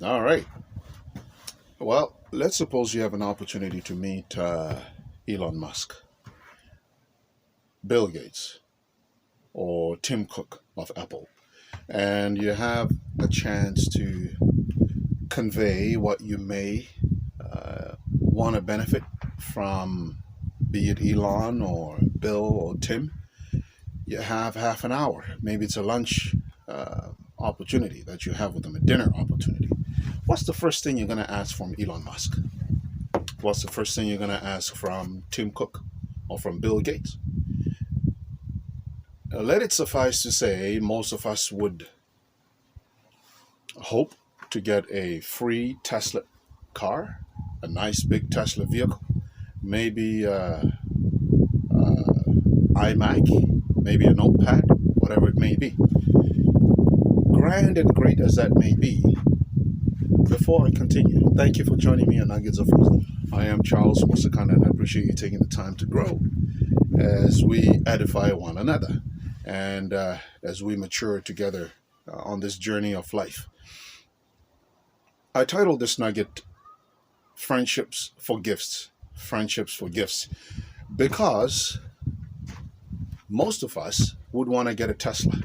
All right. Well, let's suppose you have an opportunity to meet Elon Musk, Bill Gates, or Tim Cook of Apple, and you have a chance to convey what you may want to benefit from, be it Elon or Bill or Tim. You have half an hour. Maybe it's a lunch opportunity that you have with them, a dinner opportunity. What's the first thing you're going to ask from Elon Musk? What's the first thing you're going to ask from Tim Cook or from Bill Gates? Let it suffice to say, most of us would hope to get a free Tesla car, a nice big Tesla vehicle, maybe iMac, maybe a notepad, whatever it may be. Grand and great as that may be, before I continue, thank you for joining me on Nuggets of Wisdom. I am Charles Musakanda, and I appreciate you taking the time to grow as we edify one another and as we mature together on this journey of life. I titled this nugget, Friendships for Gifts. Friendships for Gifts. Because most of us would want to get a Tesla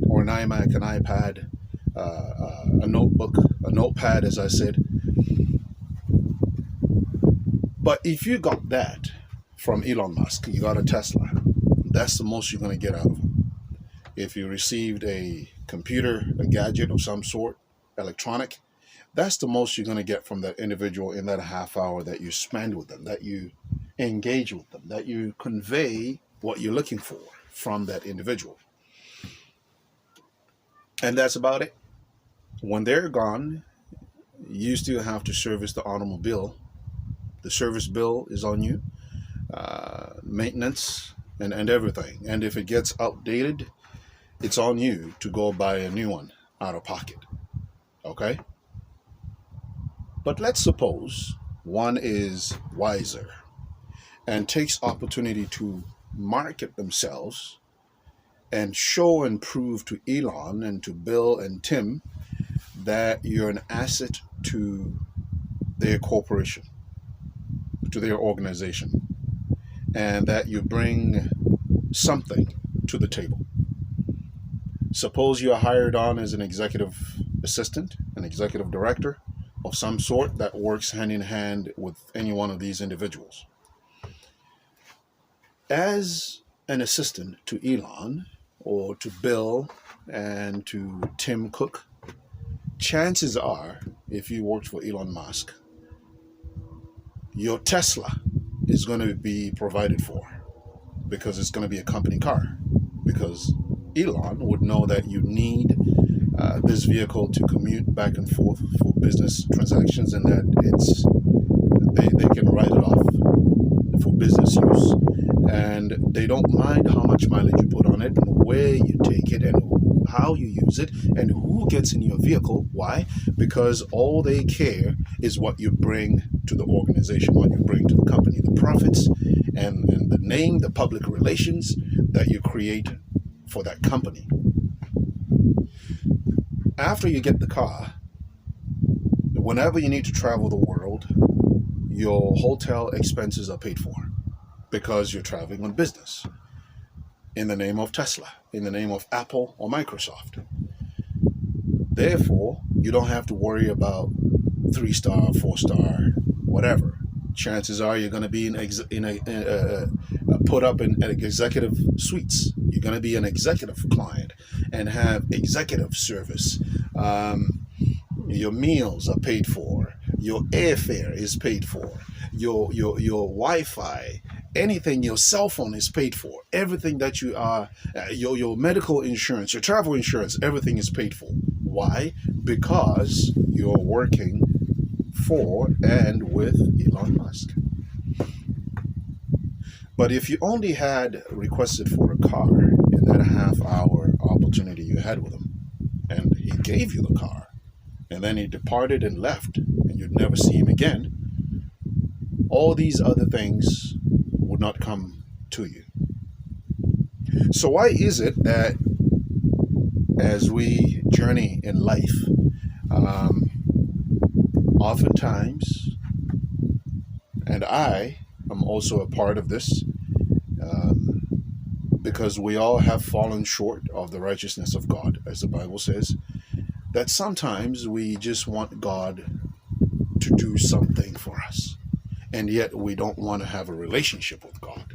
or an iMac, an iPad, a notebook, a notepad, as I said. But if you got that from Elon Musk, you got a Tesla, that's the most you're going to get out of him. If you received a computer, a gadget of some sort, electronic, that's the most you're going to get from that individual in that half hour that you spend with them, that you engage with them, that you convey what you're looking for from that individual. And that's about it. When they're gone, you still have to service the automobile. The service bill is on you, maintenance and everything. And if it gets outdated, it's on you to go buy a new one out of pocket. Okay? But let's suppose one is wiser and takes opportunity to market themselves and show and prove to Elon and to Bill and Tim that you're an asset to their corporation, to their organization, and that you bring something to the table. Suppose you're hired on as an executive assistant, an executive director of some sort that works hand in hand with any one of these individuals. As an assistant to Elon or to Bill and to Tim Cook, chances are, if you worked for Elon Musk, your Tesla is going to be provided for because it's going to be a company car. Because Elon would know that you need this vehicle to commute back and forth for business transactions, and that they can write it off for business use, and they don't mind how much mileage you put on it and where you take it and how you use it and who gets in your vehicle. Why? Because all they care is what you bring to the organization, what you bring to the company, the profits and the name, the public relations that you create for that company. After you get the car, whenever you need to travel the world, your hotel expenses are paid for because you're traveling on business in the name of Tesla, in the name of Apple or Microsoft. Therefore, you don't have to worry about 3-star, 4-star, whatever. Chances are you're going to be put up in executive suites. You're going to be an executive client and have executive service. Your meals are paid for. Your airfare is paid for. Your Wi-Fi, anything, your cell phone is paid for. Everything that you are, your medical insurance, your travel insurance, everything is paid for. Why? Because you're working for and with Elon Musk. But if you only had requested for a car in that half-hour opportunity you had with him, and he gave you the car, and then he departed and left, and you'd never see him again, all these other things would not come to you. So why is it that as we journey in life, oftentimes, and I am also a part of this, um, because we all have fallen short of the righteousness of God, as the Bible says, that sometimes we just want God to do something for us, and yet we don't want to have a relationship with God.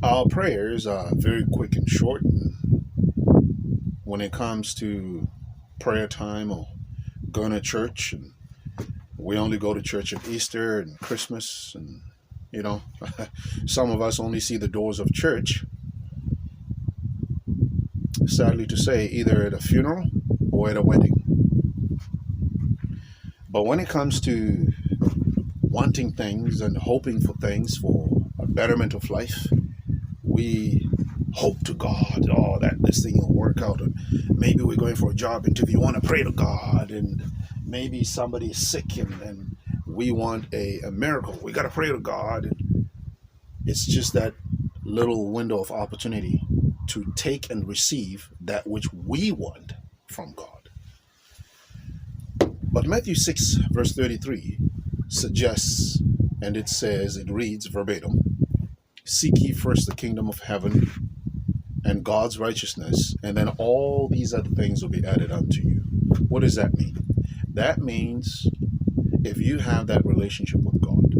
Our prayers are very quick and short, and when it comes to prayer time or going to church, and we only go to church at Easter and Christmas, and some of us only see the doors of church, sadly to say, either at a funeral or at a wedding. But when it comes to wanting things and hoping for things for a betterment of life, we hope to God, that this thing will work out. And maybe we're going for a job interview, want to pray to God, and maybe somebody is sick and we want a miracle. We got to pray to God. And it's just that little window of opportunity to take and receive that which we want from God. But Matthew 6 verse 33 suggests, and it reads verbatim, "Seek ye first the kingdom of heaven and God's righteousness, and then all these other things will be added unto you." What does that mean? That means if you have that relationship with God,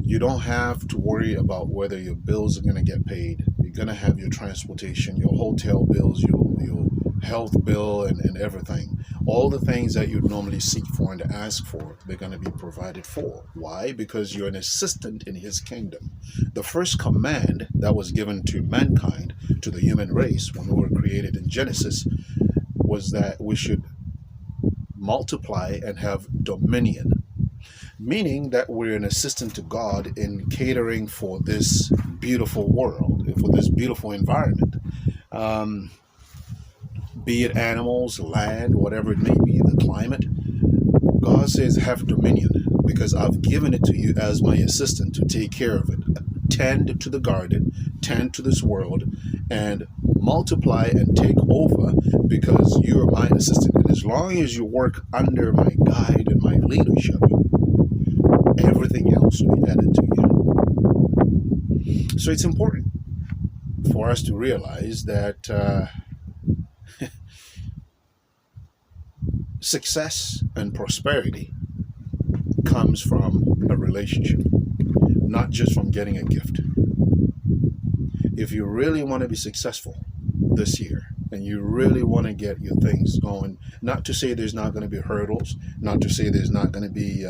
you don't have to worry about whether your bills are going to get paid. You're going to have your transportation, your hotel bills, your health bill, and everything. All the things that you'd normally seek for and ask for, they're going to be provided for. Why? Because you're an assistant in his kingdom. The first command that was given to mankind, to the human race, when we were created in Genesis, was that we should multiply and have dominion. Meaning that we're an assistant to God in catering for this beautiful world, for this beautiful environment. Be it animals, land, whatever it may be, the climate. God says, have dominion, because I've given it to you as my assistant to take care of it. Tend to the garden, tend to this world, and multiply and take over, because you are my assistant. And as long as you work under my guide and my leadership, everything else will be added to you. So it's important for us to realize that success and prosperity comes from a relationship, not just from getting a gift. If you really want to be successful this year, and you really want to get your things going, not to say there's not going to be hurdles, not to say there's not going to be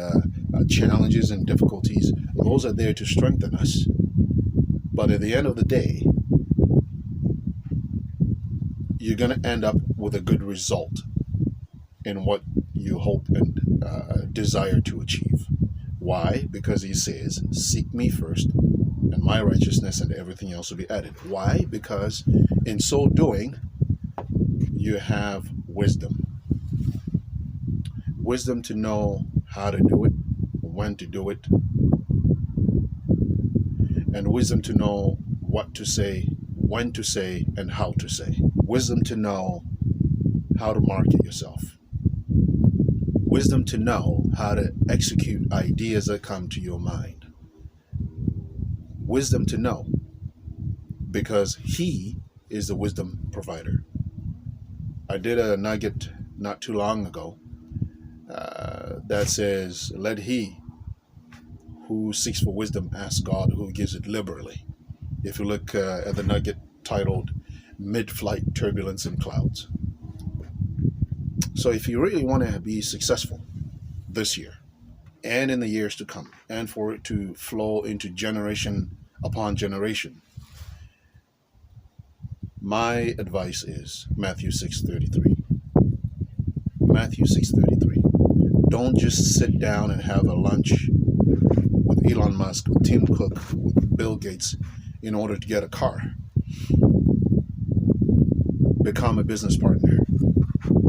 challenges and difficulties. Those are there to strengthen us. But at the end of the day, you're going to end up with a good result in what you hope and desire to achieve. Why? Because he says, seek me first and my righteousness, and everything else will be added. Why? Because in so doing, you have wisdom. Wisdom to know how to do it, when to do it, and wisdom to know what to say, when to say, and how to say. Wisdom to know how to market yourself. Wisdom to know how to execute ideas that come to your mind. Wisdom to know, because he is the wisdom provider. I did a nugget not too long ago that says, let he who seeks for wisdom ask God, who gives it liberally. If you look at the nugget titled Mid-Flight Turbulence in Clouds. So if you really want to be successful this year and in the years to come, and for it to flow into generation upon generation, my advice is Matthew 6:33. Matthew 6:33. Don't just sit down and have a lunch with Elon Musk, with Tim Cook, with Bill Gates in order to get a car. Become a business partner.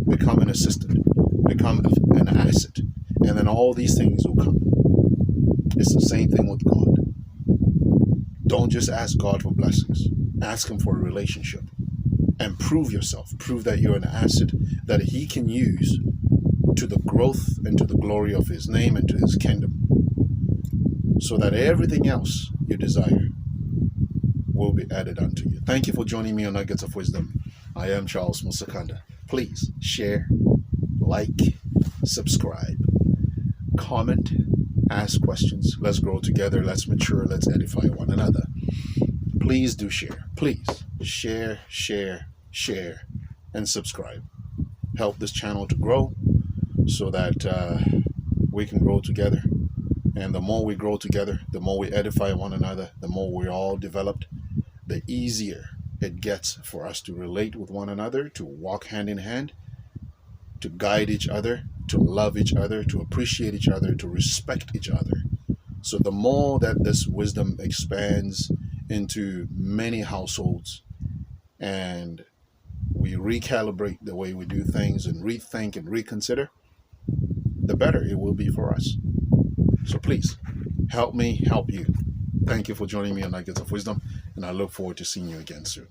Become an assistant. Become an asset. And then all these things will come. It's the same thing with God. Don't just ask God for blessings. Ask him for a relationship. and prove yourself. Prove that you're an asset that he can use to the growth and to the glory of his name and to his kingdom, so that everything else you desire will be added unto you. Thank you for joining me on Nuggets of Wisdom. I am Charles Musakanda. Please share, like, subscribe, comment, ask questions. Let's grow together. Let's mature. Let's edify one another. Please do share. Please share, and subscribe. Help this channel to grow so that we can grow together. And the more we grow together, the more we edify one another, the more we're all developed, the easier it gets for us to relate with one another, to walk hand in hand, to guide each other, to love each other, to appreciate each other, to respect each other. So the more that this wisdom expands into many households and we recalibrate the way we do things and rethink and reconsider, the better it will be for us. So please, help me help you. Thank you for joining me on Nuggets of Wisdom, and I look forward to seeing you again soon.